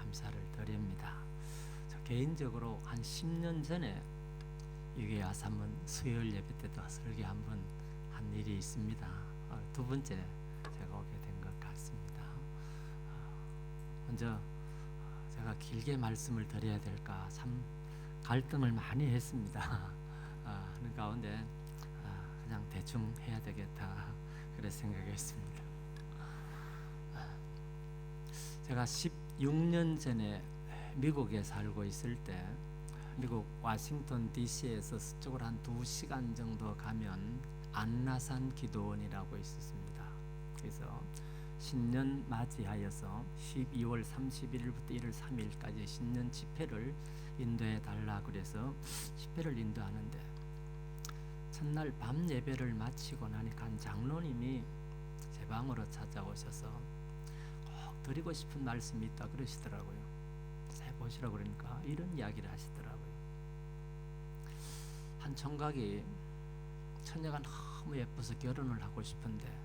감사를 드립니다. 저 개인적으로 한 10년 전에 유교 아삼은 수요일 예배 때도 설교 한번 한 일이 있습니다. 두 번째 제가 오게 된 것 같습니다. 먼저 제가 길게 말씀을 드려야 될까 참 갈등을 많이 했습니다. 하는 가운데 그냥 대충 해야 되겠다 그래 생각했습니다. 제가 16년 전에 미국에 살고 있을 때 미국 워싱턴 DC에서 서쪽으로 한 2시간 정도 가면 안나산 기도원이라고 있었습니다. 그래서 신년 맞이하여서 12월 31일부터 1월 3일까지 신년 집회를 인도해 달라 그래서 집회를 인도하는데 첫날 밤 예배를 마치고 나니까 한 장로님이 제 방으로 찾아오셔서 꼭 드리고 싶은 말씀이 있다 그러시더라고요. 보시라고 그러니까 이런 이야기를 하시더라고요. 한 총각이 처녀가 너무 예뻐서 결혼을 하고 싶은데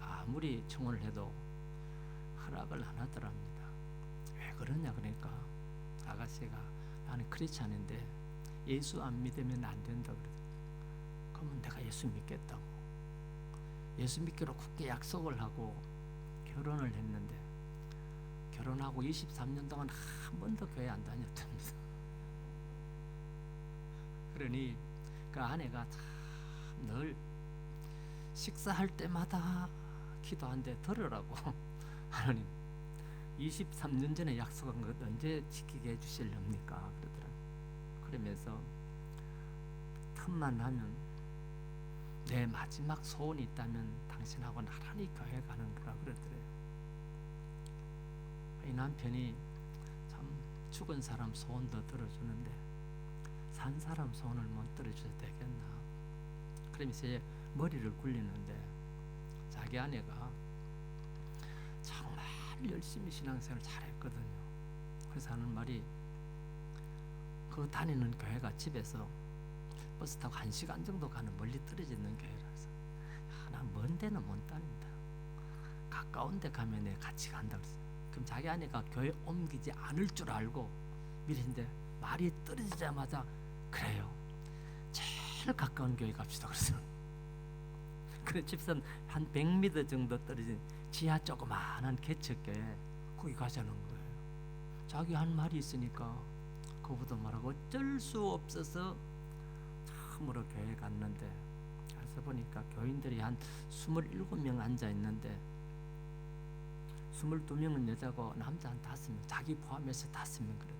아무리 청혼을 해도 허락을 안 하더랍니다. 왜 그러냐 그러니까 아가씨가 나는 크리스찬인데 예수 안 믿으면 안 된다 그러더라고요. 그러면 내가 예수 믿겠다고 예수 믿기로 굳게 약속을 하고 결혼을 했는데 결혼하고 23년 동안 한 번도 교회 안 다녔답니다. 그러니 그 아내가 늘 식사할 때마다 기도한데 들으라고 하나님 23년 전에 약속한 것 언제 지키게 해주실렵니까 그러더라고요. 그러면서 틈만 나면 내 마지막 소원이 있다면 당신하고 나란히 교회 가는 거라 그러더래요. 이 남편이 참 죽은 사람 소원도 들어주는데 산 사람 소원을 못 들어줘도 되겠나. 그러면서 이제 머리를 굴리는데 자기 아내가 정말 열심히 신앙생활을 잘했거든요. 그래서 하는 말이 그 다니는 교회가 집에서 버스 타고 1시간 정도 가는 멀리 떨어져 있는 교회라서 난 먼 데는 못 다닌다. 가까운 데 가면 내 같이 간다 그랬어요. 그럼 자기 아내가 교회 옮기지 않을 줄 알고 미리인데 말이 떨어지자마자 그래요. 제일 가까운 교회 갑시다 그랬어요. 그래 집선 한 100m 정도 떨어진 지하 조그마한 개척교회 거기 가자는 거예요. 자기 한 말이 있으니까 그보다 말하고 어쩔 수 없어서 참으로 교회 갔는데 가서 보니까 교인들이 한 27명 앉아 있는데 22명은 여자고 남자 한 5명 자기 포함해서 5명 그러더라고요.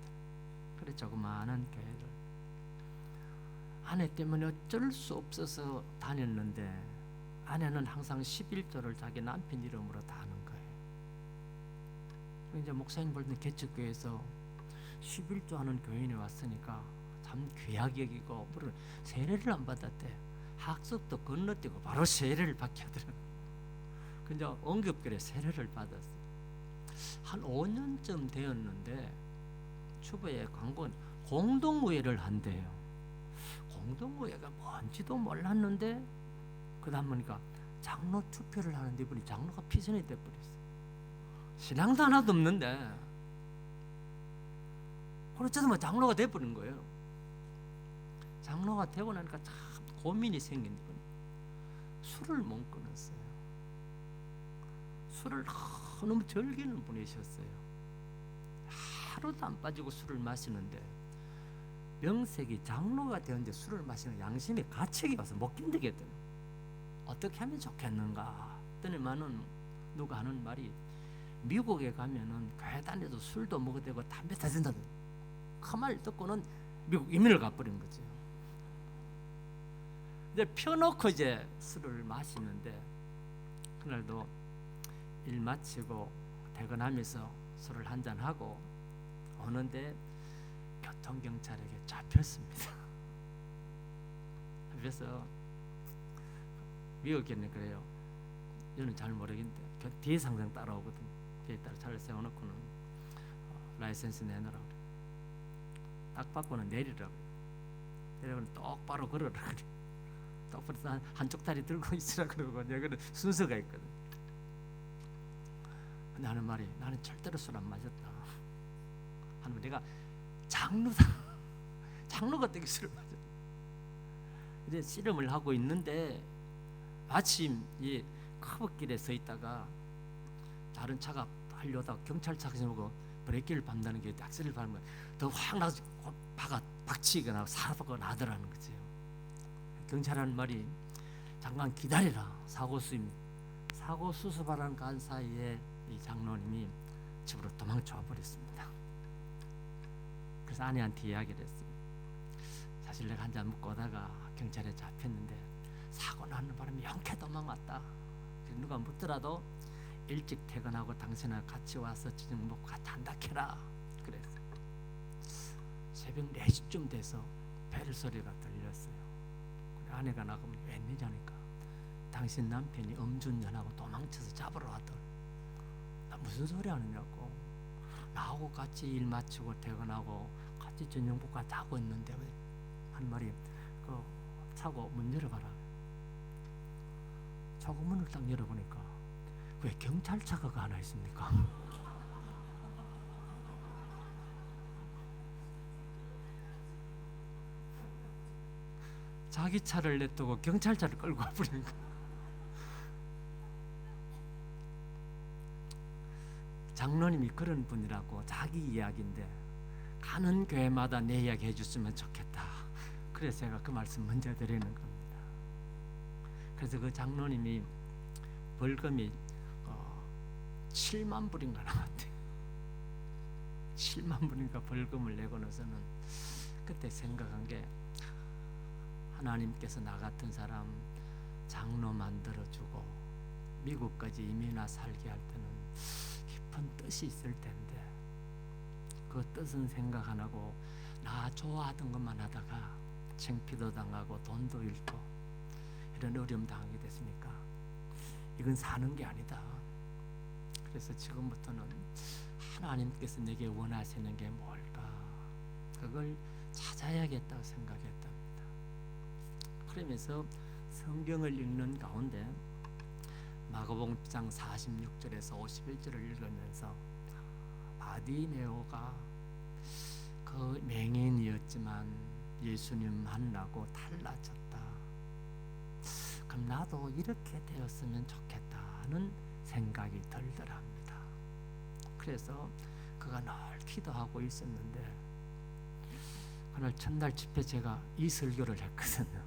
그래 조그마한 교회를 아내 때문에 어쩔 수 없어서 다녔는데 아내는 항상 11조를 자기 남편 이름으로 다 하는 거예요. 이제 목사님 볼 때 개척교회에서 11조 하는 교인이 왔으니까 참 귀하게 여기고 물론 세례를 안 받았대. 학습도 건너뛰고 바로 세례를 받게 하더라고요. 근데 언급결에 세례를 받았어요. 한 5년쯤 되었는데 주부의 광고는 공동의회를 한대요. 공동의회가 뭔지도 몰랐는데 그 다음 보니까 장로 투표를 하는데 이분이 장로가 피선이 돼버렸어요. 신앙도 하나도 없는데 어쩌다 장로가 돼버린 거예요. 장로가 되고 나니까 참 고민이 생긴 분. 술을 못 끊었어요. 술을 너무 즐기는 분이셨어요. 하루도 안 빠지고 술을 마시는데 명색이 장로가 되었는데 술을 마시는 양심의 가책이 와서 못 견디겠더라고요. 어떻게 하면 좋겠는가 했더니만은 누가 하는 말이 미국에 가면은 교회 다녀도 술도 먹어도 되고 담배 다 된다. 그 말 듣고는 미국 이민을 가버린 거죠. 이제 펴놓고 이제 술을 마시는데 그날도 일 마치고 퇴근하면서 술을 한잔하고 오는데 교통경찰에게 잡혔습니다. 그래서 미국에는 그래요. 저는 잘 모르겠는데 뒤에 상상 따라오거든요. 뒤에 따라 차를 세워놓고는 라이센스 내놓으라고 그래요. 딱 받고는 내리라고 그래요. 내려오면 똑바로 걸어라 그래요. 똑바로 한쪽 다리 들고 있으라 그러고 여기는 순서가 있거든. 근데 하는 말이 나는 절대로 술 안 마셨다. 하는 내가 장로다. 장로가 되기 싫어가지고 이제 씨름을 하고 있는데 마침 이 커브길에 서 있다가 다른 차가 하려다 경찰차가 보고 브레이크를 밟는다는 게 악셀을 밟으면 더 확 나서 박치거나 사고가 나더라는 거죠. 경찰하는 말이 잠깐 기다리라. 사고 수습하러 간 사이에 이 장로님이 집으로 도망쳐 버렸습니다. 그래서 아내한테 이야기를 했어요. 사실 내가 한잔 먹고 오다가 경찰에 잡혔는데 사고 나는 바람에 영케 도망왔다. 누가 묻더라도 일찍 퇴근하고 당신하고 같이 와서 저녁 먹고 같이 한다케라. 그랬어요. 새벽 4시쯤 돼서 벨 소리가 들렸어요. 아내가 나가면 웬일이냐니까 당신 남편이 음주운전하고 도망쳐서 잡으러 왔더라. 나 무슨 소리 하느냐고. 나하고 같이 일 마치고 퇴근하고 같이 저녁 먹고 같이 하고 있는데 한 말이 그 차고 문 열어봐라. 차고 문을 딱 열어보니까 왜 경찰차가 하나 있습니까? 자기 차를 냅두고 경찰차를 끌고 와버리니까 장로님이 그런 분이라고 자기 이야기인데 가는 교회마다 내 이야기 해줬으면 좋겠다. 그래서 제가 그 말씀 먼저 드리는 겁니다. 그래서 그 장로님이 벌금이 7만 불인가 나왔대요. 7만 불인가 벌금을 내고 나서는 그때 생각한 게 하나님께서 나 같은 사람 장로 만들어주고 미국까지 이민와 살게 할 때는 깊은 뜻이 있을 텐데 그 뜻은 생각 안 하고 나 좋아하던 것만 하다가 창피도 당하고 돈도 잃고 이런 어려움 당하게 됐으니까 이건 사는 게 아니다. 그래서 지금부터는 하나님께서 내게 원하시는 게 뭘까 그걸 찾아야겠다고 생각했답니다. 그러면서 성경을 읽는 가운데 마가복음 1장 46절에서 51절을 읽으면서 바디메오가 그 맹인이었지만 예수님 만나고 달라졌다. 그럼 나도 이렇게 되었으면 좋겠다는 생각이 들더랍니다. 그래서 그가 늘 기도하고 있었는데 그날 첫날 집회 제가 이 설교를 했거든요.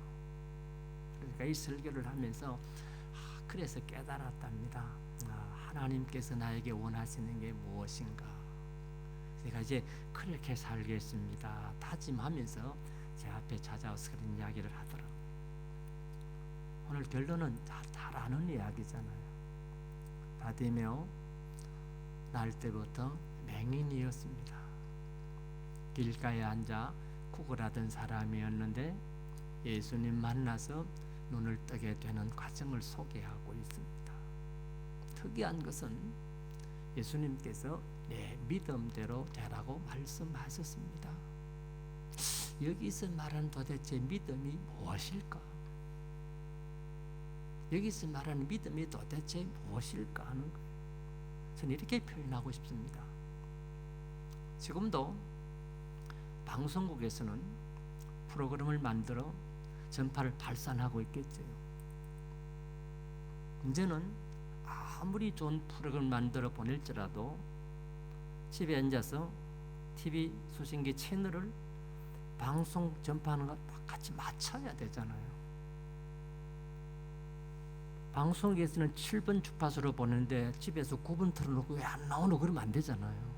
그러니까 이 설교를 하면서 그래서 깨달았답니다. 하나님께서 나에게 원하시는 게 무엇인가. 제가 이제 그렇게 살겠습니다 다짐하면서 제 앞에 찾아와서 그런 이야기를 하더라고요. 오늘 결론은 잘 아는 이야기잖아요. 바디메오 날 때부터 맹인이었습니다. 길가에 앉아 구걸하던 사람이었는데 예수님 만나서 눈을 뜨게 되는 과정을 소개하고 있습니다. 특이한 것은 예수님께서 내 믿음대로 되라고 말씀하셨습니다. 여기서 말하는 도대체 믿음이 무엇일까? 여기서 말하는 믿음이 도대체 무엇일까 하는 거예요. 저는 이렇게 표현하고 싶습니다. 지금도 방송국에서는 프로그램을 만들어 전파를 발산하고 있겠죠. 문제는 아무리 좋은 프로그램을 만들어 보낼지라도 집에 앉아서 TV 수신기 채널을 방송 전파하는 것 같이 맞춰야 되잖아요. 방송국에서는 7번 주파수로 보는데 집에서 9번 틀어놓고 왜 안 나오노 그러면 안 되잖아요.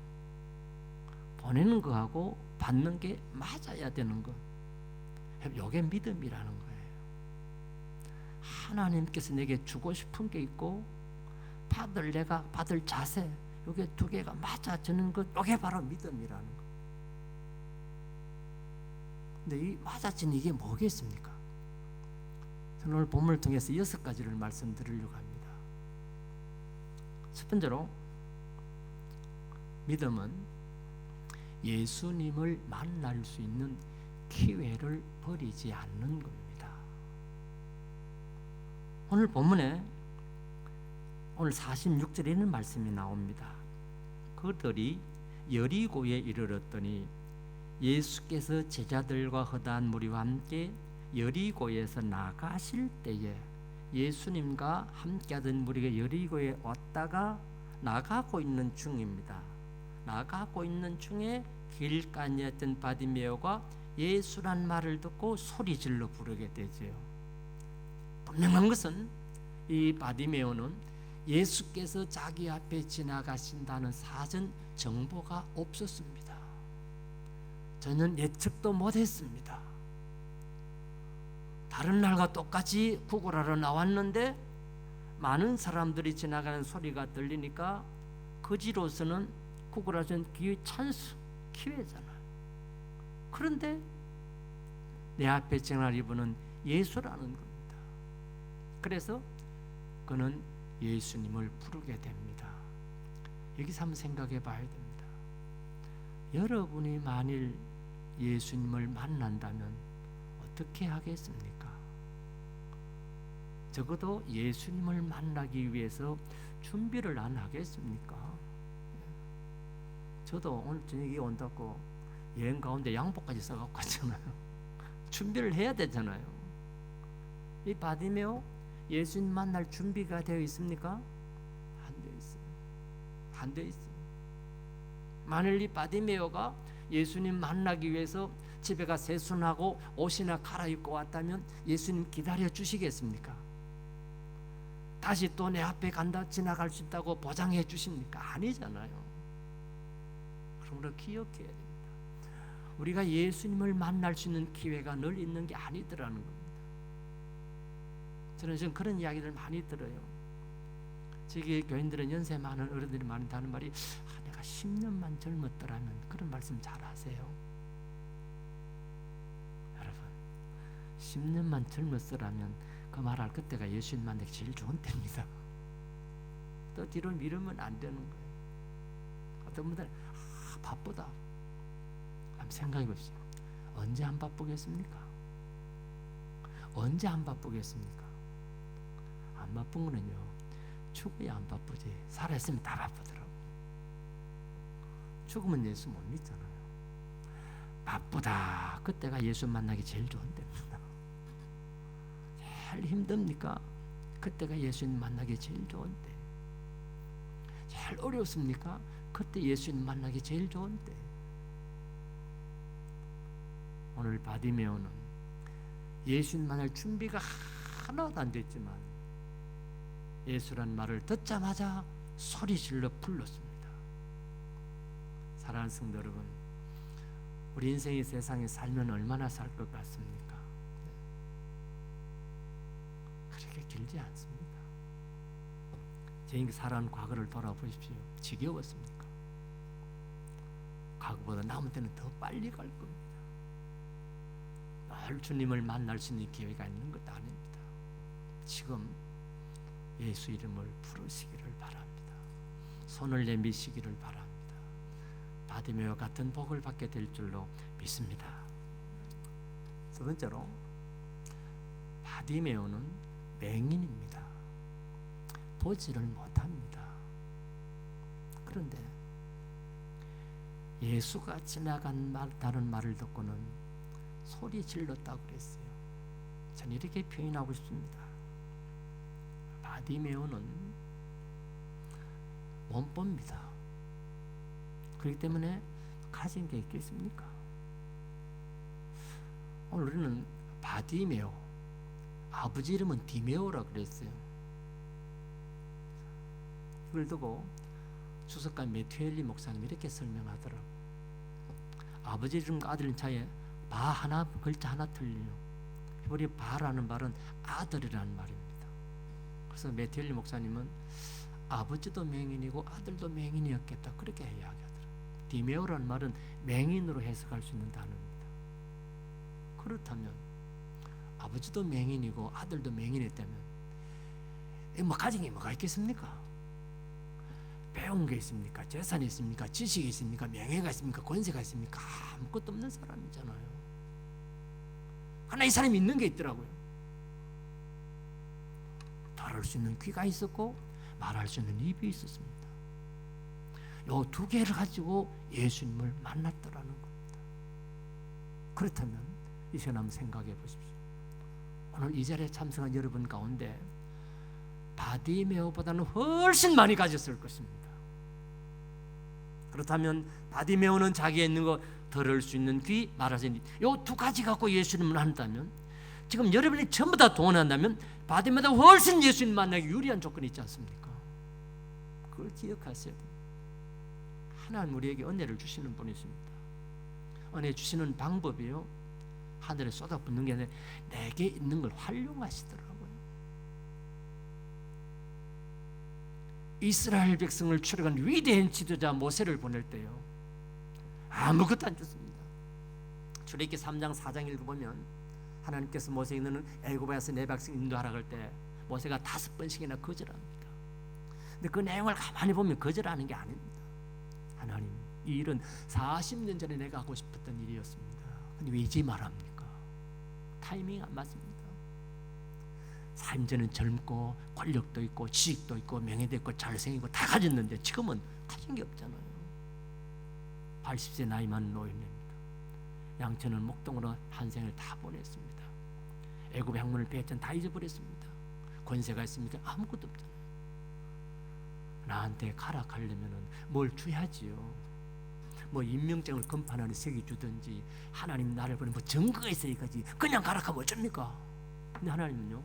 보내는 거하고 받는 게 맞아야 되는 것. 이게 믿음이라는 거예요. 하나님께서 내게 주고 싶은 게 있고 내가 받을 자세, 이게 두 개가 맞아지는 것, 이게 바로 믿음이라는 거. 근데 이 맞아지는 이게 뭐겠습니까? 저는 오늘 본문을 통해서 6가지를 말씀드리려고 합니다. 첫 번째로 믿음은 예수님을 만날 수 있는 기회를 버리지 않는 겁니다. 오늘 본문에 오늘 46절에 있는 말씀이 나옵니다. 그들이 여리고에 이르렀더니 예수께서 제자들과 허다한 무리와 함께 여리고에서 나가실 때에 예수님과 함께하던 무리가 여리고에 왔다가 나가고 있는 중입니다. 나가고 있는 중에 길가에 있던 바디메오가 예수란 말을 듣고 소리질러 부르게 되죠. 분명한 것은 이 바디메오는 예수께서 자기 앞에 지나가신다는 사전 정보가 없었습니다. 저는 예측도 못했습니다. 다른 날과 똑같이 구걸하러 나왔는데 많은 사람들이 지나가는 소리가 들리니까 거지로서는 구걸하는 기회 찬스 기회잖아요. 그런데 내 앞에 지나갈 이분은 예수라는 겁니다. 그래서 그는 예수님을 부르게 됩니다. 여기서 한번 생각해 봐야 됩니다. 여러분이 만일 예수님을 만난다면 어떻게 하겠습니까? 적어도 예수님을 만나기 위해서 준비를 안 하겠습니까? 저도 오늘 저녁에 온다고 여행 가운데 양복까지 써갖고 갔잖아요. 준비를 해야 되잖아요. 이 바디메오 예수님 만날 준비가 되어 있습니까? 안 되어 있어요. 안 되어 있어요. 만일 이 바디메오가 예수님 만나기 위해서 집에 가 세수하고 옷이나 갈아입고 왔다면 예수님 기다려 주시겠습니까? 다시 또 내 앞에 간다 지나갈 수 있다고 보장해 주십니까? 아니잖아요. 그러므로 기억해야 됩니다. 우리가 예수님을 만날 수 있는 기회가 늘 있는 게 아니더라는 겁니다. 저는 지금 그런 이야기를 많이 들어요. 저기 교인들은 연세 많은 어른들이 많다는 말이 내가 10년만 젊었더라면, 그런 말씀 잘 하세요. 여러분 10년만 젊었더라면 그 말할 그때가 예수님 만나기 제일 좋은 때입니다. 또 뒤로 미루면 안 되는 거예요. 어떤 분들은 바쁘다. 한번 생각해 봅시다. 언제 안 바쁘겠습니까? 언제 안 바쁘겠습니까? 안 바쁜 거는요, 죽어야 안 바쁘지 살아있으면 다 바쁘더라고. 죽으면 예수 못 믿잖아요. 바쁘다. 그때가 예수 만나기 제일 좋은 때입니다. 제일 힘듭니까? 그때가 예수님 만나기 제일 좋은 때. 제일 어렵습니까? 그때 예수님 만나기 제일 좋은 때. 오늘 바디메오는 예수님 만날 준비가 하나도 안 됐지만 예수란 말을 듣자마자 소리질러 불렀습니다. 사랑하는 성도 여러분, 우리 인생이 세상에 살면 얼마나 살 것 같습니까? 그렇게 길지 않습니다. 제 인생 살아온 과거를 돌아보십시오. 지겨웠습니까? 과거보다 남은 때는 더 빨리 갈 겁니다. 늘 주님을 만날 수 있는 기회가 있는 것도 아닙니다. 지금 예수 이름을 부르시기를 바랍니다. 손을 내미시기를 바랍니다. 바디메오 같은 복을 받게 될 줄로 믿습니다. 두 번째로, 바디메오는 맹인입니다. 보지를 못합니다. 그런데 예수가 지나간다는 말을 듣고는 소리 질렀다고 그랬어요. 저는 이렇게 표현하고 싶습니다. 바디메오는 원법입니다. 그렇기 때문에 가진 게 있겠습니까? 오늘 우리는 바디메오, 아버지 이름은 디메오라 그랬어요. 이걸 두고 주석가 메튜엘리 목사님이 이렇게 설명하더라고요. 아버지 이름과 아들 이름 차이에 바 하나, 글자 하나 틀려요. 우리 바라는 말은 아들이라는 말입니다. 그래서 메튜엘리 목사님은 아버지도 맹인이고 아들도 맹인이었겠다, 그렇게 이야기하더라고요. 디메오라는 말은 맹인으로 해석할 수 있는 단어입니다. 그렇다면 아버지도 맹인이고 아들도 맹인이었다면 뭐 가진 게 뭐가 있겠습니까? 배운 게 있습니까? 재산이 있습니까? 지식이 있습니까? 명예가 있습니까? 권세가 있습니까? 아무것도 없는 사람이잖아요. 그러나 이 사람이 있는 게 있더라고요. 들을 수 있는 귀가 있었고 말할 수 있는 입이 있었습니다. 요 두 개를 가지고 예수님을 만났더라는 겁니다. 그렇다면 이 시간 한번 생각해 보십시오. 오늘 이 자리에 참석한 여러분 가운데 바디메오보다는 훨씬 많이 가졌을 것입니다. 그렇다면 바디메오는 자기에 있는 거 들을 수 있는 귀, 말할 수 있는 요 두 가지 갖고 예수님을 한다면, 지금 여러분이 전부 다 동원한다면 바디메오보다 훨씬 예수님 만나기 유리한 조건이 있지 않습니까? 그걸 기억하셔야 됩니다. 하나님 우리에게 은혜를 주시는 분이십니다. 은혜 주시는 방법이요, 하늘에 쏟아붓는 게 아니라 내게 있는 걸 활용하시더라고요. 이스라엘 백성을 출애굽한 위대한 지도자 모세를 보낼 때요, 아무것도 안 줬습니다. 출애굽기 3장 4장 읽어보면 하나님께서 모세에게 너는 애굽에서 내 백성 인도하라 할 때 모세가 5번씩이나 거절합니다. 근데 그 내용을 가만히 보면 거절하는 게 아닙니다. 하나님, 이 일은 40년 전에 내가 하고 싶었던 일이었습니다. 근데 왜 이제 말합니까? 타이밍 안 맞습니다. 삶전은 젊고 권력도 있고 지식도 있고 명예도 있고 잘생기고 다 가졌는데 지금은 가진 게 없잖아요. 80세 나이 많은 노인입니다. 양천은 목동으로 한 생을 다 보냈습니다. 애굽의 학문을 배웠던 다 잊어버렸습니다. 권세가 있습니까? 아무것도 없잖아요. 나한테 가락하려면 뭘 줘야지요. 뭐 임명장을 검판하는 색이 주든지, 하나님 나를 보내 뭐 증거가 있어야지. 그냥 가락하면 어쩝니까? 근데 하나님은요,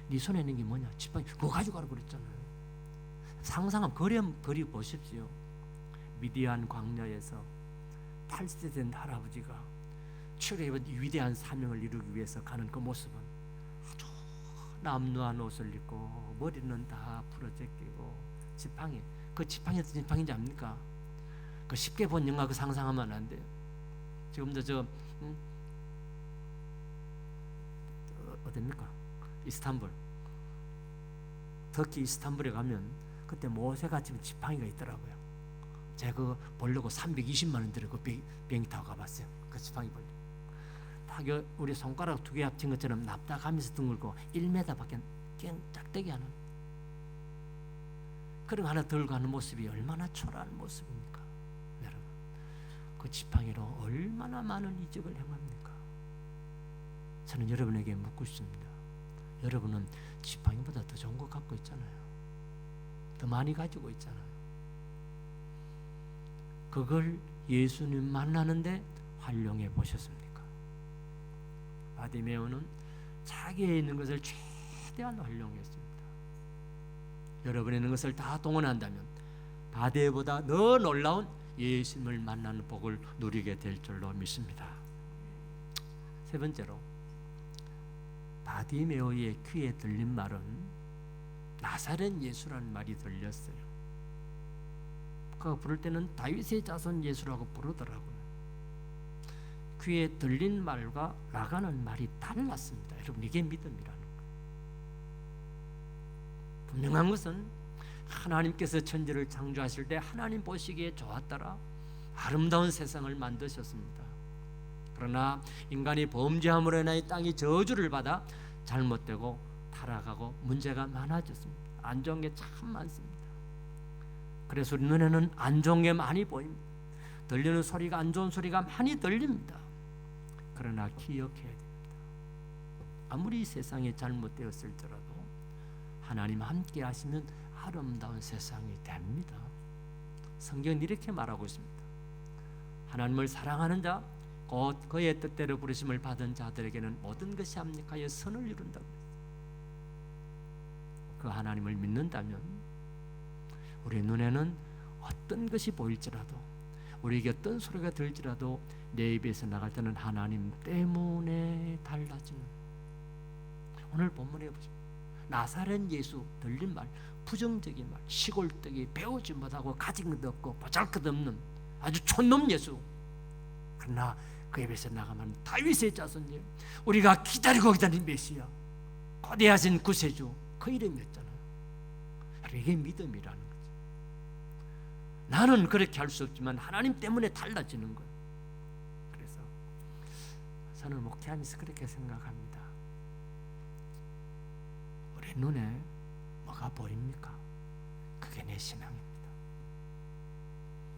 네 손에 있는 게 뭐냐? 지팡이 그거 가져가라 그랬잖아요. 상상하면 거리 보십시오. 미디안 광야에서 80세 된 할아버지가 출애굽의 위대한 사명을 이루기 위해서 가는 그 모습은 아주 남루한 옷을 입고 머리는 다 풀어제끼고 지팡이, 그 지팡이 어떤 지팡이인지 압니까? 그 쉽게 본 영화 그 상상하면 안 돼요. 지금도 어딥니까? 이스탄불, 터키 이스탄불에 가면 그때 모세가 지금 지팡이가 있더라고요. 제가 그거 보려고 320만 원 들고 비행기 타고 가봤어요. 그 지팡이 보려고. 딱 우리 손가락 2개 합친 것처럼 납작하면서 둥글고 1m밖에 그냥 짝대기 하는 그런 거 하나 들고 가는 모습이 얼마나 초라한 모습입니까? 여러분, 그 지팡이로 얼마나 많은 이적을 행합니까? 저는 여러분에게 묻고 싶습니다. 여러분은 지팡이보다 더 좋은 거 갖고 있잖아요. 더 많이 가지고 있잖아요. 그걸 예수님 만나는데 활용해 보셨습니까? 바디메오는 자기에 있는 것을 최대한 활용했습니다. 여러분에 있는 것을 다 동원한다면 바디보다 더 놀라운 예수님을 만나는 복을 누리게 될 줄로 믿습니다. 세 번째로, 바디메오의 귀에 들린 말은 나사렛 예수라는 말이 들렸어요. 그 부를 때는 다윗의 자손 예수라고 부르더라고요. 귀에 들린 말과 나가는 말이 달랐습니다. 여러분, 이게 믿음이라는 거예요. 분명한 것은 하나님께서 천지를 창조하실 때 하나님 보시기에 좋았더라 아름다운 세상을 만드셨습니다. 그러나 인간이 범죄함으로 인하여 땅이 저주를 받아 잘못되고 타락하고 문제가 많아졌습니다. 안 좋은 게 참 많습니다. 그래서 우리 눈에는 안 좋은 게 많이 보입니다. 들리는 소리가 안 좋은 소리가 많이 들립니다. 그러나 기억해야 됩니다. 아무리 세상이 잘못되었을지라도 하나님 함께 하시면 아름다운 세상이 됩니다. 성경은 이렇게 말하고 있습니다. 하나님을 사랑하는 자, 곧 그의 뜻대로 부르심을 받은 자들에게는 모든 것이 합력하여 선을 이룬다고 했어요. 그 하나님을 믿는다면 우리 눈에는 어떤 것이 보일지라도, 우리에게 어떤 소리가 들지라도 내 입에서 나갈 때는 하나님 때문에 달라지는, 오늘 본문에 보십시오. 나사렛 예수 들린 말, 부정적인 말, 시골뜨기, 배우지 못하고 가진 것도 없고 보잘것 없는 아주 촌놈 예수. 그러나 그 입에서 나가면 다윗의 자손이에요. 우리가 기다리고 기다린 메시아, 거대하신 구세주, 그 이름이었잖아요. 이게 믿음이라는 거죠. 나는 그렇게 할 수 없지만 하나님 때문에 달라지는 거예요. 그래서 저는 목회하면서 그렇게 생각합니다. 우리 눈에 뭐가 보입니까? 그게 내 신앙입니다.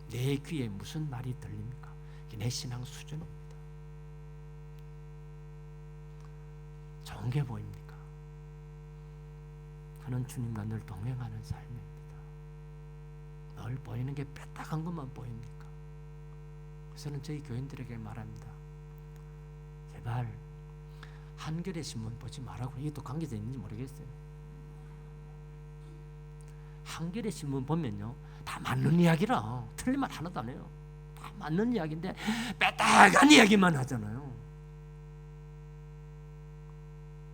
내 귀에 무슨 말이 들립니까? 이게 내 신앙 수준입니다. 좋은 게 보입니까? 저는 주님과 늘 동행하는 삶입니다. 늘 보이는 게 뼈딱한 것만 보입니까? 그래서 저희 교인들에게 말합니다. 제발 한겨레 신문 보지 말라고. 이게 또 관계자 있는지 모르겠어요. 한겨레 신문 보면요, 다 맞는 이야기라 틀린 말 하나도 안 해요. 다 맞는 이야기인데 뼈딱한 이야기만 하잖아요.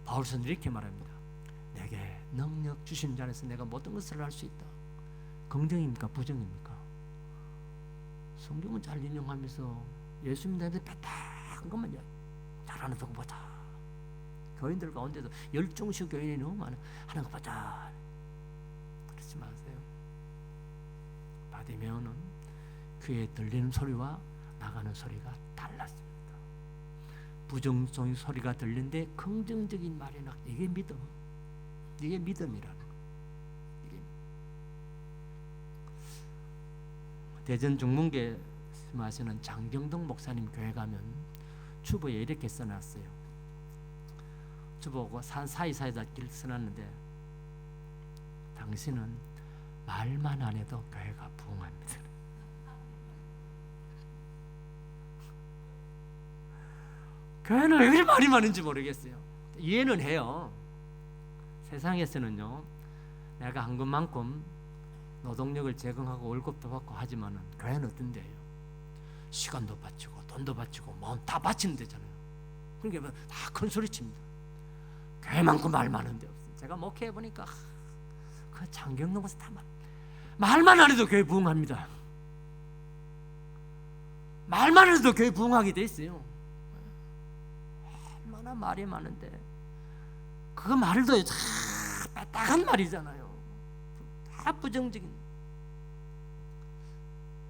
바울서는 이렇게 말합니다. 내게 능력 주신 자 안에서 내가 모든 것을 할 수 있다. 긍정입니까? 부정입니까? 성경은 잘 인용하면서 예수 믿는데 뼈딱한 것만 잘하는 거 보자. 교인들 가운데도 열중식 교인이 너무 많아. 하는 거 보자. 그러지 마세요. 바디메오는 귀에 들리는 소리와 나가는 소리가 달랐습니다. 부정적인 소리가 들리는데 긍정적인 말이 나. 이게 믿음. 이게 믿음이라는 거. 이게 대전 중문교에 말씀하시는 장경동 목사님 교회 가면 주보에 이렇게 써놨어요. 주보고 산 사이사이다 길 써놨는데 당신은 말만 안 해도 교회가 부흥합니다. 교회는 왜 그렇게 말이 많은지 모르겠어요. 이해는 해요. 세상에서는요, 내가 한 것만큼 노동력을 제공하고 월급도 받고 하지만은 교회는 어떤데요? 시간도 바치고 돈도 바치고 마음 다 바치는 데잖아요. 그러니까 다 큰 소리 칩니다. 교회만큼 말 많은 데 없어요. 제가 목회해 보니까 그 장경동 목사 다 말만 안 해도 교회 부흥합니다. 말만 해도 교회 부흥하게 돼 있어요. 얼마나 말이 많은데 그 말도 다 딱한 말이잖아요. 다 부정적인.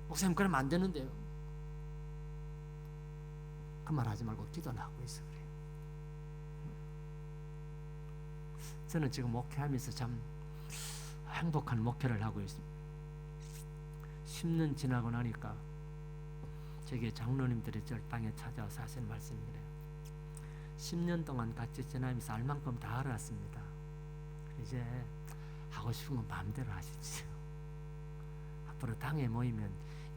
목사님 그러면 안 되는데요. 그 말 하지 말고 기도나 하고 있어 그래요. 저는 지금 목회하면서 참 행복한 목회를 하고 있습니다. 10년 지나고 나니까 저기 장로님들이 저 땅에 찾아와서 하시는 말씀이래요. 10년 동안 같이 지나면서 알 만큼 다 알았습니다. 이제 하고 싶은 건 마음대로 하십시오. 앞으로 당에 모이면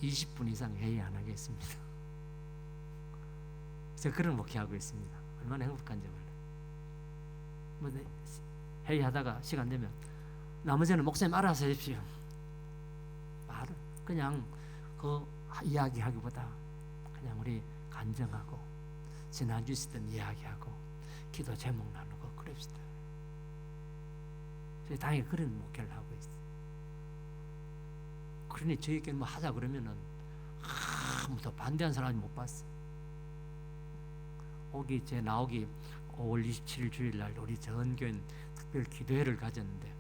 20분 이상 회의 안 하겠습니다. 제가 그런 목회하고 있습니다. 얼마나 행복한지 몰라요. 회의하다가 시간 되면 나머지는 목사님 알아서 하십시오. 그냥 그 이야기하기보다 그냥 우리 간증하고 지난주 있었던 이야기하고 기도 제목 나누고 그럽시다. 저희 당연히 그런 목회를 하고 있어요. 그러니 저희께 뭐 하자 그러면은 아무도 반대한 사람이 못 봤어요. 제 나오기 5월 27일 주일날 우리 전교인 특별 기도회를 가졌는데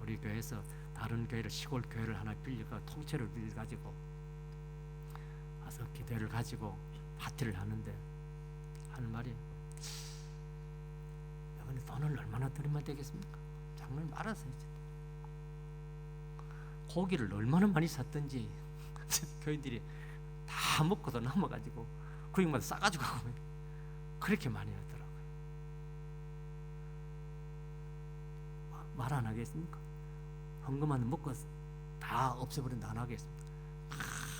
우리 교회에서 다른 교회를 시골 교회를 하나 빌려가 통째로 빌려가지고 와서 기도회를 가지고 파티를 하는데 하는 말이 이번에 돈을 얼마나 들이면 되겠습니까? 장로님 알아서 해야지. 고기를 얼마나 많이 샀든지 교인들이 다 먹고도 남아가지고 구역마다 싸가지고 가고 그렇게 많이 하더라고요. 말 안 하겠습니까? 헌금하는 먹고 다 없애버린다 안 하겠습니까?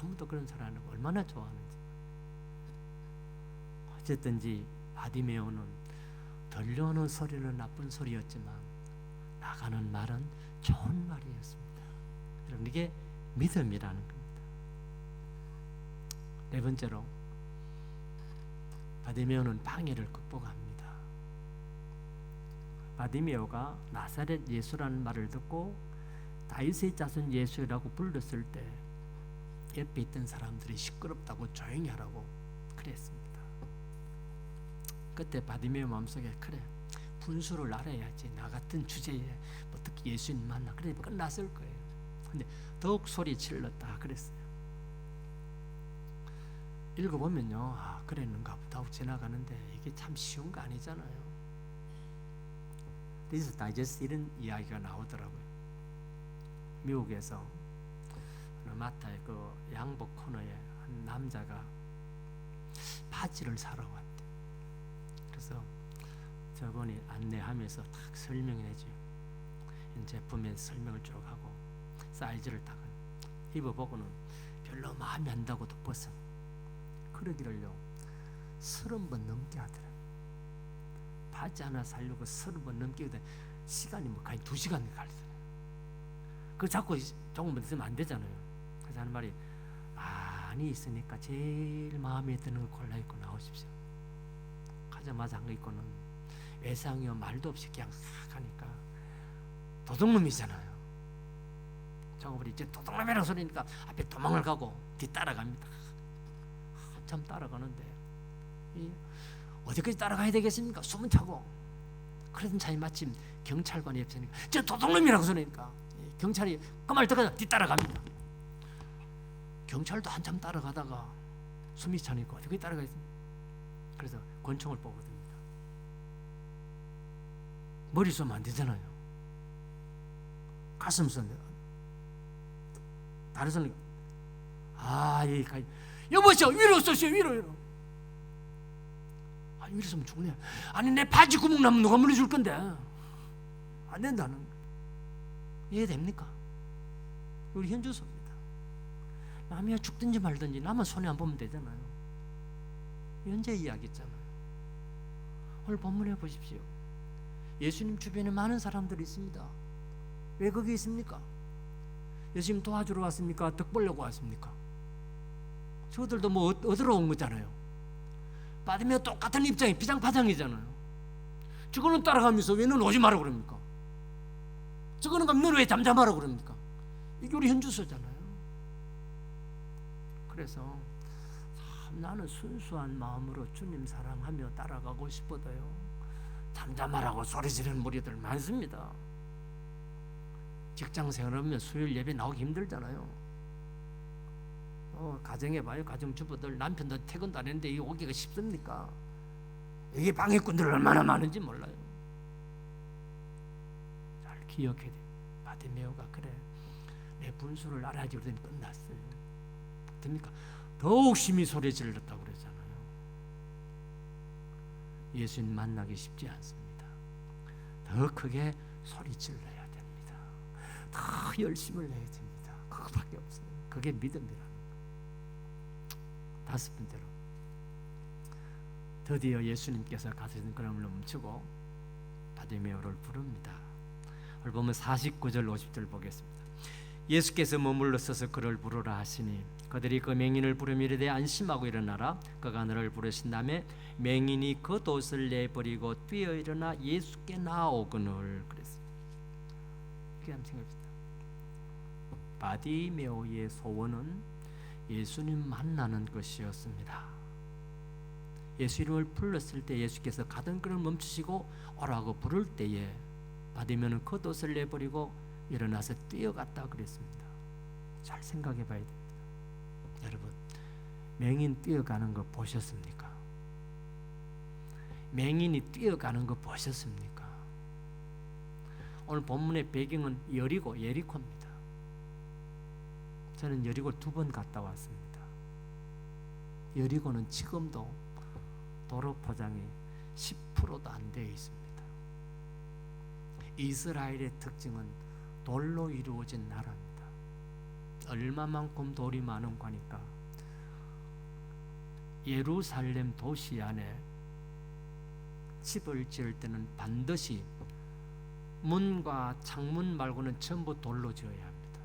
아무도 그런 소리 안 하고 얼마나 좋아하는지. 어쨌든지 바디메오는 들려오는 소리는 나쁜 소리였지만 나가는 말은 좋은 말이었습니다. 여러분 이게 믿음이라는 겁니다. 네 번째로 바디메오는 방해를 극복합니다. 바디메오가 나사렛 예수라는 말을 듣고 다윗의 자손 예수라고 불렀을 때 옆에 있던 사람들이 시끄럽다고 조용히 하라고 그랬습니다. 그때 바디메오 마음속에 그래 분수를 알아야지. 나 같은 주제에 뭐 특히 예수님 만나 그래 끝났을 거예요. 근데 더욱 소리 질렀다 그랬어요. 읽어보면요, 그랬는가 보다 하고 지나가는데 이게 참 쉬운 거 아니잖아요. 리더스 다이제스트 이런 이야기가 나오더라고요. 미국에서 마타의 그 양복 코너에 한 남자가 바지를 사러 왔대. 그래서 저분이 안내하면서 딱 설명을 해줘요. 제품의 설명을 쭉 하고 사이즈를 딱 입어보고는 별로 마음에 안 든다고도 벗어. 그러기를요 30번 넘게 하더라. 바지 하나 살려고 30번 넘게 하더라. 시간이 뭐 거의 2시간 걸리더라. 그 자꾸 조금만 있으면 안 되잖아요. 그래서 하는 말이 많이 있으니까 제일 마음에 드는 거 골라 입고 나오십시오. 가자마자 한 거 입고는 외상이요 말도 없이 그냥 싹 하니까 도둑놈이잖아요. 저거들이 이제 도둑놈이라고 소리니까 앞에 도망을 가고 뒤따라갑니다. 한참 따라가는데 어디까지 따라가야 되겠습니까? 숨은 차고. 그러던 차에 마침 경찰관이 없으니까 저 도둑놈이라고 소리니까 경찰이 그 말 듣고 뒤따라갑니다. 경찰도 한참 따라가다가 숨이 차니까 어디까지 따라가겠습니까? 그래서 권총을 뽑아듭니다. 머리 쏘면 안 되잖아요. 가슴 쏘면 다른 손이 여보시오 위로 쏘시오 위로. 위로 쏘면 죽네. 아니 내 바지 구멍 나면 누가 물려줄 건데 안 된다는 거. 이해됩니까? 우리 현주소입니다. 남이야 죽든지 말든지 나만 손해 안 보면 되잖아요. 현재 이야기 있잖아요. 오늘 본문에 보십시오. 예수님 주변에 많은 사람들이 있습니다. 왜 거기 있습니까? 예수님 도와주러 왔습니까? 덕 보려고 왔습니까? 저들도 뭐 얻으러 온 거잖아요. 받으면 똑같은 입장이 비장파장이잖아요. 저거는 따라가면서 왜 너는 오지 마라 그럽니까? 저거는 가면 너는 왜 잠잠하라 그럽니까? 이게 우리 현주소잖아요. 그래서 참 나는 순수한 마음으로 주님 사랑하며 따라가고 싶어도요 잠잠하라고 소리 지르는 무리들 많습니다. 직장 생활하면 수요일 예배 나오기 힘들잖아요. 가정에 봐요. 가정주부들 남편도 퇴근도 안 했는데 이 오기가 쉽습니까? 이게 방해꾼들 얼마나 많은지 몰라요. 잘 기억해야 돼. 바디메오가 그래 내 분수를 알아야지 그러더니 끝났어요. 됩니까? 더욱 심히 소리 질렀다고 그러잖아요. 예수님 만나기 쉽지 않습니다. 더 크게 소리 질러야 됩니다. 더 열심을 내야 됩니다. 그거밖에 없어요. 그게 믿음이라는 거. 5번째로 드디어 예수님께서 가시는 걸음을 멈추고 바디메오를 부릅니다. 오늘 보면 49절 50절 보겠습니다. 예수께서 머물러 서서 그를 부르라 하시니 그들이 그 맹인을 부르며 이르되 안심하고 일어나라. 그가 너를 부르신 다음에 맹인이 겉옷을 내버리고 뛰어 일어나 예수께 나오거늘 그랬습니다. 이렇게 한번 생각합시다. 바디메오의 소원은 예수님 만나는 것이었습니다. 예수 이름을 불렀을 때 예수께서 가던 길을 멈추시고 오라고 부를 때에 바디메오는 겉옷을 내버리고 일어나서 뛰어갔다 그랬습니다. 잘 생각해 봐야 됩니다. 여러분, 맹인 뛰어가는 거 보셨습니까? 맹인이 뛰어가는 거 보셨습니까? 오늘 본문의 배경은 예리코입니다. 저는 여리고 2번 갔다 왔습니다. 여리고는 지금도 도로 포장이 10%도 안 되어 있습니다. 이스라엘의 특징은 돌로 이루어진 나라입니다. 얼마만큼 돌이 많은 거니까 예루살렘 도시 안에 집을 지을 때는 반드시 문과 창문 말고는 전부 돌로 지어야 합니다.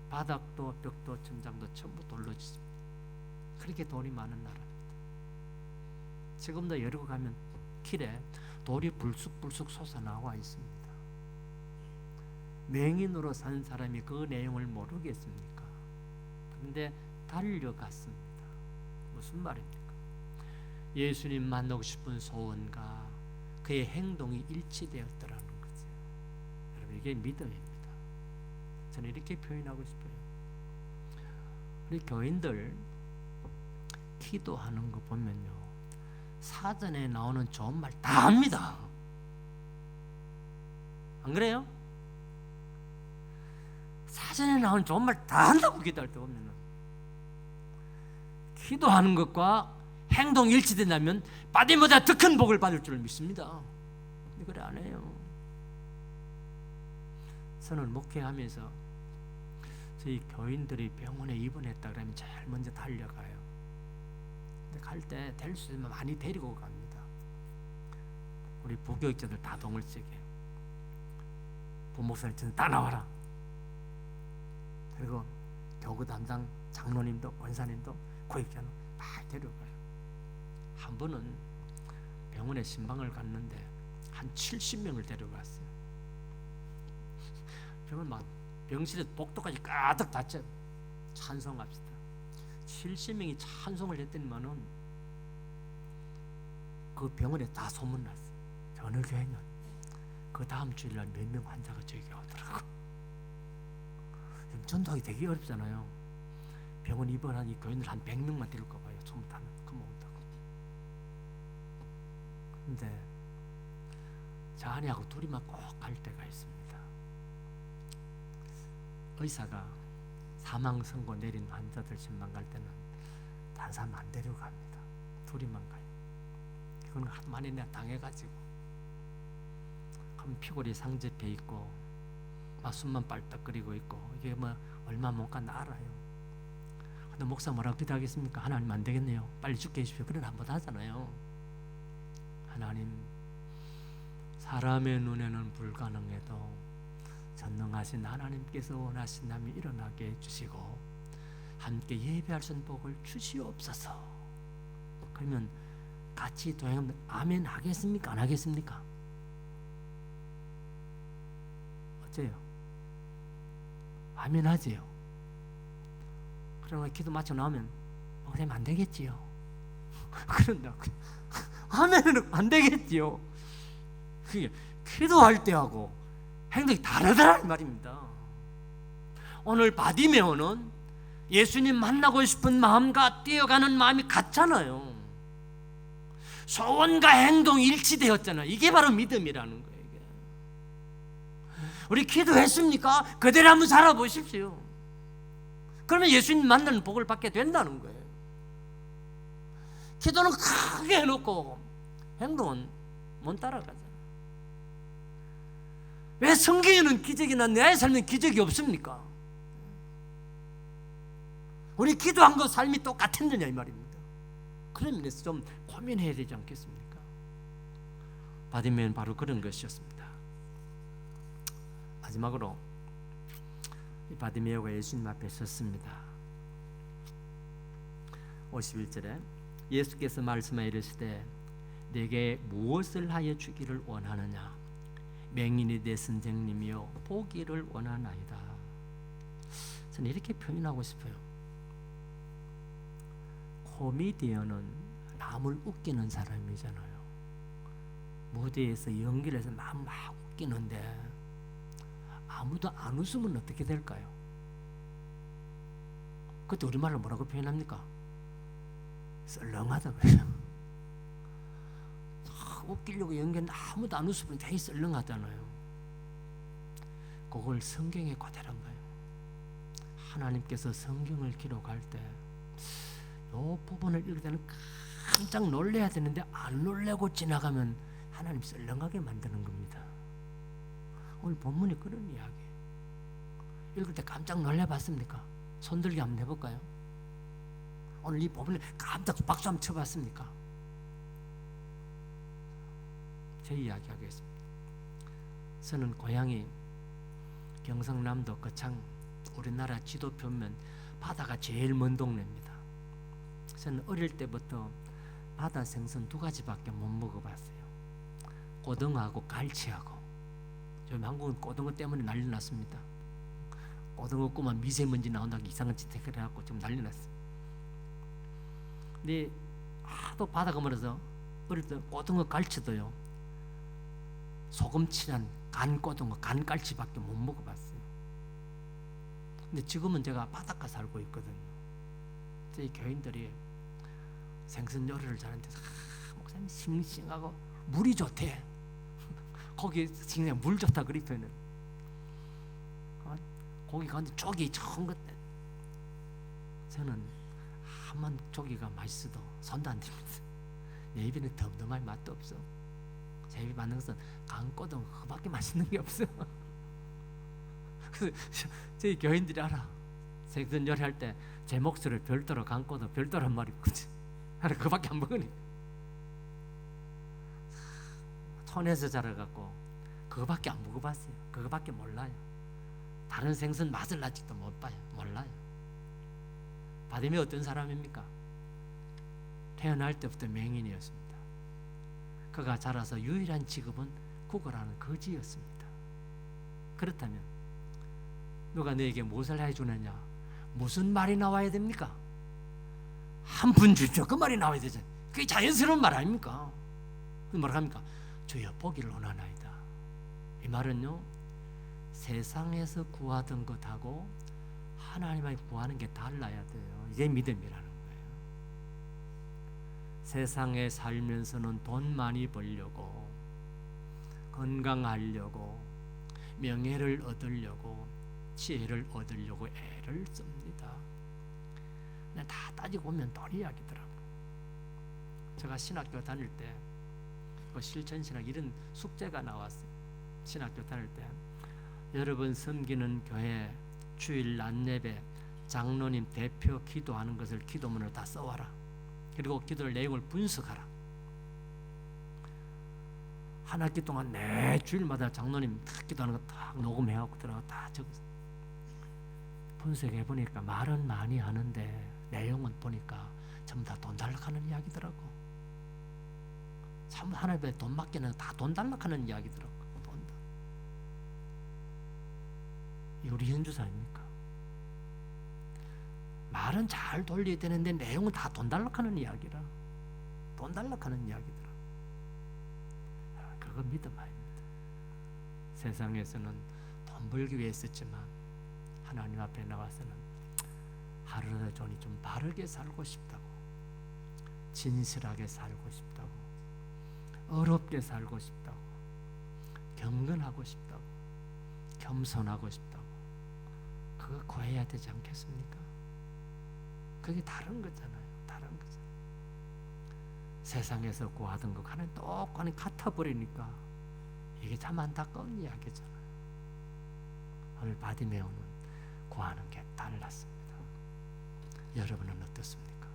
바닥도 벽도 천장도 전부 돌로 짓습니다. 그렇게 돌이 많은 나라입니다. 지금도 여리고 가면 길에 돌이 불쑥불쑥 솟아나와 있습니다. 맹인으로 산 사람이 그 내용을 모르겠습니까? 그런데 달려갔습니다. 무슨 말입니까? 예수님 만나고 싶은 소원과 그의 행동이 일치되었더라는 거죠. 여러분, 이게 믿음입니다. 저는 이렇게 표현하고 싶어요. 우리 교인들 기도하는 거 보면요, 사전에 나오는 좋은 말 다 합니다. 안 그래요? 사전에 나온 좋은 말 다 한다고 기도할 때 보면은, 기도하는 것과 행동 일치된다면 바디보다 더 큰 복을 받을 줄 믿습니다. 근데 그래 안 해요. 저는 목회하면서 저희 교인들이 병원에 입원했다 그러면 제일 먼저 달려가요. 근데 갈 때 될 수 있으면 많이 데리고 갑니다. 우리 부교육자들 다 동을 쓰게, 부목사님 다 나와라. 그리고 교구 담당 장로님도 권사님도 고육자는 많이 데려가요. 한 번은 병원에 신방을 갔는데 한 70명을 데려갔어요. 병원 막 병실에 복도까지 가득 닫혀 찬송합시다. 70명이 찬송을 했더니만은 그 병원에 다 소문났어요. 어느 교회는 그 다음 주일날 몇 명 환자가 저기 오더라고. 전도하기 되게 어렵잖아요. 병원 입원한 이 교인들 한 100명만 데릴까 봐요. 전부 다 그만 온다고. 근데 저 아내하고 둘이만 꼭 갈 때가 있습니다. 의사가 사망 선고 내린 환자들 신방 갈 때는 다른 사람 안 데려갑니다. 둘이만 가요. 그건 하도 많이 내가 당해가지고, 그럼 피골이 상접해 있고 막 숨만 빨딱거리고 있고, 이게 뭐 얼마 못 간다 알아요. 근데 목사 뭐라고 기도하겠습니까? 하나님 안 되겠네요, 빨리 죽게 해주십시오. 그런 한번 하잖아요. 하나님, 사람의 눈에는 불가능해도 전능하신 하나님께서 원하신다면 일어나게 해주시고 함께 예배할 수 있는 복을 주시옵소서. 그러면 같이 도행하면 아멘 하겠습니까? 안 하겠습니까? 어째요? 아멘 하지요. 그러나 기도 마쳐 나오면 목사님 안 되겠지요. 그런다. 아멘은 안 되겠지요. 그게 기도할 때하고 행동이 다르다는 말입니다. 오늘 바디메오는 예수님 만나고 싶은 마음과 뛰어가는 마음이 같잖아요. 소원과 행동이 일치되었잖아요. 이게 바로 믿음이라는 거예요. 이게. 우리 기도했습니까? 그대로 한번 살아보십시오. 그러면 예수님 만나는 복을 받게 된다는 거예요. 기도는 크게 해놓고 행동은 못 따라가잖아요. 왜 성경에는 기적이나 내 삶엔 기적이 없습니까? 우리 기도한 거 삶이 똑같았느냐 이 말입니다. 그런 면에서 좀 고민해야 되지 않겠습니까? 바디메오는 바로 그런 것이었습니다. 마지막으로 이 바디메오가 예수님 앞에 섰습니다. 51절에 예수께서 말씀하여 이르시되 내게 무엇을 하여 주기를 원하느냐? 맹인이 내 선생님이여 보기를 원하나이다. 저는 이렇게 표현하고 싶어요. 코미디언은 남을 웃기는 사람이잖아요. 무대에서 연기를 해서 막 웃기는데 아무도 안 웃으면 어떻게 될까요? 그때 우리말로 뭐라고 표현합니까? 썰렁하다 그래요. 웃기려고 연기했는데 아무도 안 웃으면 되게 썰렁하잖아요. 그걸 성경에 그대로인 거예요. 하나님께서 성경을 기록할 때 이 부분을 읽을 때는 깜짝 놀래야 되는데 안 놀래고 지나가면 하나님 썰렁하게 만드는 겁니다. 오늘 본문이 그런 이야기예요. 읽을 때 깜짝 놀래봤습니까? 손들기 한번 해볼까요? 오늘 이 부분을 깜짝 박수 한번 쳐봤습니까? 제 이야기 하겠습니다. 저는 고향이 경상남도 거창, 우리나라 지도표면 바다가 제일 먼 동네입니다. 저는 어릴 때부터 바다 생선 2가지밖에 못 먹어봤어요. 고등어하고 갈치하고. 요즘 한국은 고등어 때문에 난리 났습니다. 고등어 꼬만 미세먼지 나온다고 이상한 짓 해갖고 좀 난리 났어요. 근데 하도 바다가 멀어서 어릴 때 고등어 갈치도요 소금 칠한 간 고등어, 간 갈치밖에 못 먹어봤어요. 근데 지금은 제가 바닷가 살고 있거든요. 저희 교인들이 생선 요리를 잘하는데 목사님 싱싱하고 물이 좋대. 거기 그냥 물 좋다 그리 표현을. 고기 가운데 조기 좋은 것. 저는 한번 조기가 맛있어도 손도 안 댑니다. 내 입에는 덤덤할 맛도 없어. 제 입에 맞는 것은 강고등 그밖에 맛있는 게 없어. 그래서 저희 교인들이 알아. 생선 요리할 때 제 몫으로 별도로 강고등 별도로 한 마리 먹지. 그밖에 안 먹으니까. 촌에서 자라갖고 그거밖에 안 먹어봤어요. 그거밖에 몰라요. 다른 생선 맛을 아직도 못 봐요. 몰라요. 바디메 어떤 사람입니까? 태어날 때부터 맹인이었습니다. 그가 자라서 유일한 직업은 구걸하는 거지였습니다. 그렇다면 누가 너에게 무엇을 해주느냐? 무슨 말이 나와야 됩니까? 한 푼 주십시오. 그 말이 나와야 되죠. 그게 자연스러운 말 아닙니까? 뭐라 합니까? 주여 보기를 원하나이다. 이 말은요, 세상에서 구하던 것하고 하나님을 구하는 게 달라야 돼요. 이게 믿음이라는 거예요. 세상에 살면서는 돈 많이 벌려고, 건강하려고, 명예를 얻으려고, 지혜를 얻으려고 애를 씁니다. 근데 다 따지고 보면 돈 이야기더라고요. 제가 신학교 다닐 때 실천신학 이런 숙제가 나왔어요. 신학교 다닐 때 여러분 섬기는 교회 주일 낮예배 장로님 대표 기도하는 것을 기도문을 다 써와라. 그리고 기도를 내용을 분석하라. 한 학기 동안 매 주일마다 장로님 기도하는 거 딱 녹음해갖고 들어가 다 적었어요. 분석해 보니까 말은 많이 하는데 내용은 보니까 전부 다 돈 달라하는 이야기더라고. 참 하나님의 돈 맡기는 다 돈 달라하는 이야기더라고. 돈. 이 우리 현주사 아닙니까? 말은 잘 돌려야 되는데 내용은 다 돈 달라하는 이야기라. 돈 달라하는 이야기더라. 그거 믿음 아닙니다. 세상에서는 돈 벌기 위해 썼지만 하나님 앞에 나와서는 하루라도 좀 바르게 살고 싶다고, 진실하게 살고 싶다고, 어렵게 살고 싶다고, 경건하고 싶다고, 겸손하고 싶다고, 그거 구해야 되지 않겠습니까? 그게 다른 거잖아요. 다른 거잖아요. 세상에서 구하던 거 하나님 똑같이 같아버리니까 이게 참 안타까운 이야기잖아요. 오늘 바디메오는 구하는 게 달랐습니다. 여러분은 어떻습니까?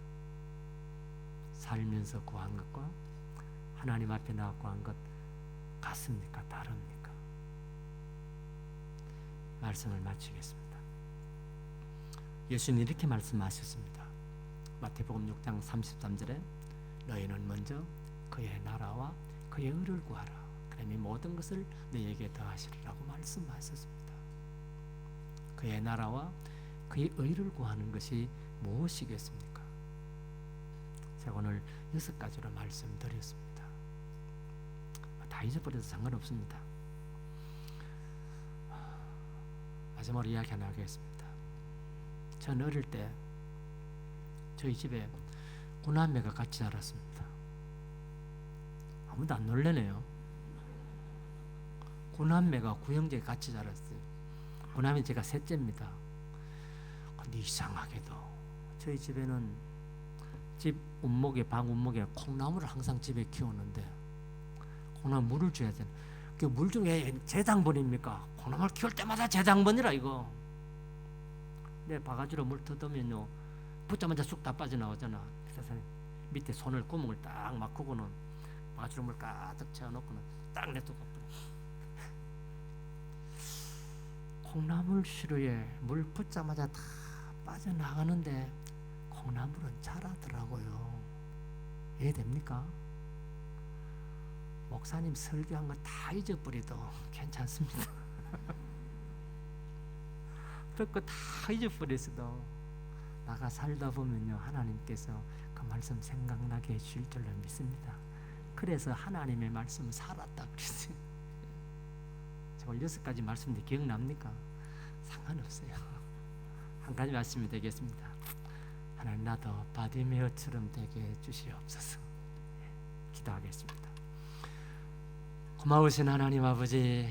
살면서 구한 것과 하나님 앞에 나와 구한 것 같습니까? 다릅니까? 말씀을 마치겠습니다. 예수님이 이렇게 말씀하셨습니다. 마태복음 6장 33절에 너희는 먼저 그의 나라와 그의 의를 구하라. 그러면 이 모든 것을 너희에게 더하시리라고 말씀하셨습니다. 그의 나라와 그의 의를 구하는 것이 무엇이겠습니까? 제가 오늘 6가지로 말씀드렸습니다. 다 잊어버려도 상관없습니다. 마지막으로 이야기 하나 하겠습니다. 전 어릴 때 저희 집에 구남매가 같이 자랐습니다. 아무도 안 놀래네요. 구남매가 구형제가 같이 자랐어요. 구남매 제가 셋째입니다. 근데 이상하게도 저희 집에는 집 운목에 방 운목에 콩나물을 항상 집에 키우는데 콩나물 물을 줘야 되는. 그 물 중에 재당번입니까? 콩나물 키울 때마다 재당번이라 이거. 내 바가지로 물 터두면요 붙자마자 쑥 다 빠져나오잖아. 그래서 밑에 손을 구멍을 딱 막고는 바가지로 물 가득 채워놓고는 딱 내두고 콩나물 시루에 물 붓자마자 다 빠져나가는데 콩나물은 자라더라고요. 이해됩니까? 목사님 설교한 거 다 잊어버려도 괜찮습니다. 듣고 다 잊어버렸어도 나가 살다 보면요 하나님께서 그 말씀 생각나게 해주실 줄로 믿습니다. 그래서 하나님의 말씀은 살았다 그랬어요. 제가 6가지 말씀인데 기억납니까? 상관없어요. 한 가지 말씀이 되겠습니다. 하나님 나도 바디메어처럼 되게 해주시옵소서. 기도하겠습니다. 고마우신 하나님 아버지,